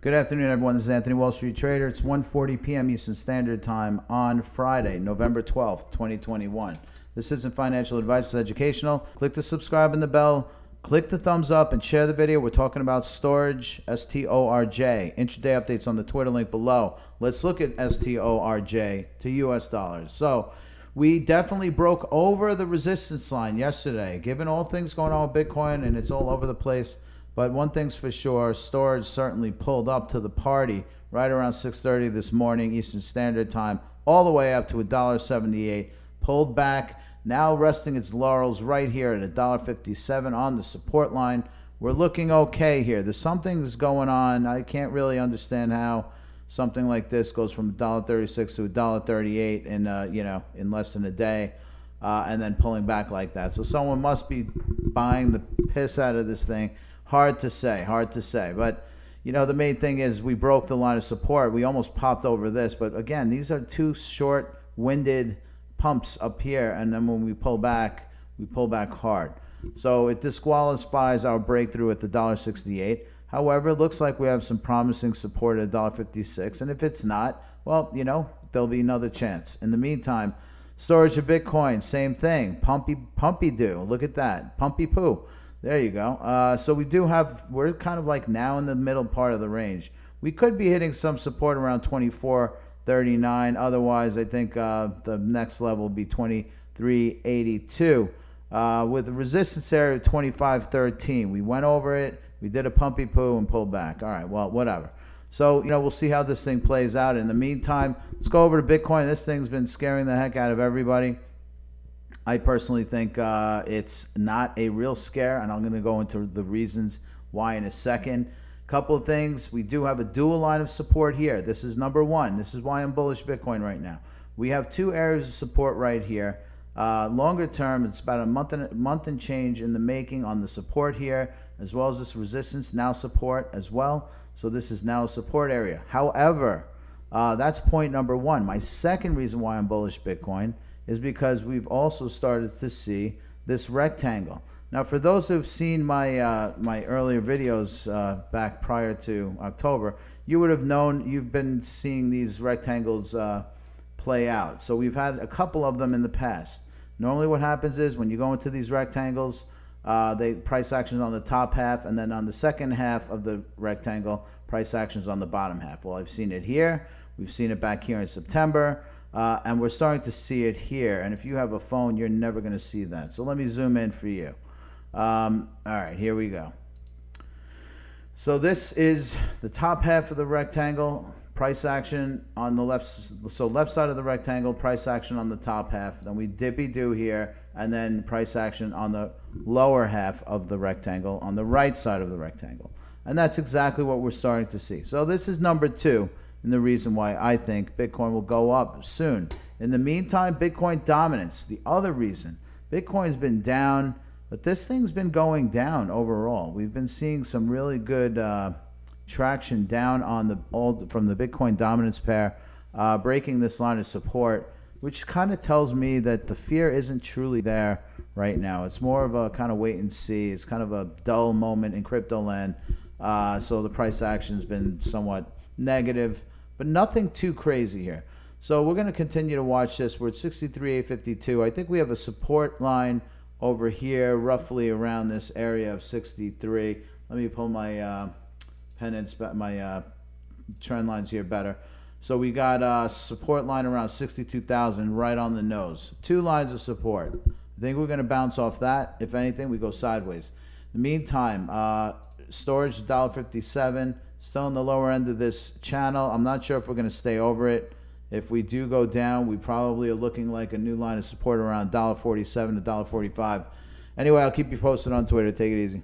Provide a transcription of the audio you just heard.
Good afternoon, everyone. This is Anthony, Wall Street Trader. It's 1:40 p.m. Eastern Standard Time on Friday, November 12th, 2021. This isn't financial advice, it's educational. Click the subscribe and the bell. Click the thumbs up and share the video. We're talking about STORJ, STORJ. Intraday updates on the Twitter link below. Let's look at STORJ to US dollars. So we definitely broke over the resistance line yesterday, given all things going on with Bitcoin, and it's all over the place. But one thing's for sure, STORJ certainly pulled up to the party right around 6:30 this morning, Eastern Standard Time, all the way up to $1.78, pulled back, now resting its laurels right here at $1.57 on the support line. We're looking okay here. There's something's going on. I can't really understand how something like this goes from $1.36 to $1.38 in less than a day, and then pulling back like that. So someone must be buying the piss out of this thing. Hard to say. But, the main thing is we broke the line of support. We almost popped over this. But, again, these are two short-winded pumps up here. And then when we pull back hard. So it disqualifies our breakthrough at the $1.68. However, it looks like we have some promising support at $1.56. And if it's not, well, there'll be another chance. In the meantime, storage of Bitcoin, same thing. Pumpy do. Look at that. Pumpy poo. There you go. So we're kind of like now in the middle part of the range. We could be hitting some support around 24.39. Otherwise, I think the next level will be 23.82 with a resistance area of 25.13. We went over it. We did a pumpy poo and pulled back. All right, well, whatever. So, we'll see how this thing plays out. In the meantime, let's go over to Bitcoin. This thing's been scaring the heck out of everybody. I personally think it's not a real scare, and I'm going to go into the reasons why in a second. Couple of things. We do have a dual line of support here. This is number one. This is why I'm bullish Bitcoin right now. We have two areas of support right here. Longer term, it's about a month and change in the making on the support here, as well as this resistance, now support as well. So this is now a support area. However, that's point number one. My second reason why I'm bullish Bitcoin is because we've also started to see this rectangle. Now, for those who've seen my my earlier videos back prior to October, you would have known you've been seeing these rectangles play out. So we've had a couple of them in the past. Normally what happens is when you go into these rectangles, price actions on the top half, and then on the second half of the rectangle, price actions on the bottom half. Well, I've seen it here. We've seen it back here in September. And we're starting to see it here. And if you have a phone, you're never going to see that. So let me zoom in for you. All right, here we go. So this is the top half of the rectangle, price action on the left. So left side of the rectangle, price action on the top half. Then we dippy-do here, and then price action on the lower half of the rectangle, on the right side of the rectangle. And that's exactly what we're starting to see. So this is number two. And the reason why I think Bitcoin will go up soon. In the meantime, Bitcoin dominance. The other reason, Bitcoin's been down, but this thing's been going down overall. We've been seeing some really good traction down on from the Bitcoin dominance pair, breaking this line of support, which kind of tells me that the fear isn't truly there right now. It's more of a kind of wait and see. It's kind of a dull moment in crypto land. So the price action's been somewhat negative, but nothing too crazy here. So we're going to continue to watch this. We're at 63.852. I think we have a support line over here, roughly around this area of 63. Let me pull my my trend lines here better. So we got a support line around 62,000, right on the nose. Two lines of support. I think we're going to bounce off that. If anything, we go sideways. In the meantime, storage $1.57. Still in the lower end of this channel. I'm not sure if we're going to stay over it. If we do go down, we probably are looking like a new line of support around $1.47 to $1.45. Anyway, I'll keep you posted on Twitter. Take it easy.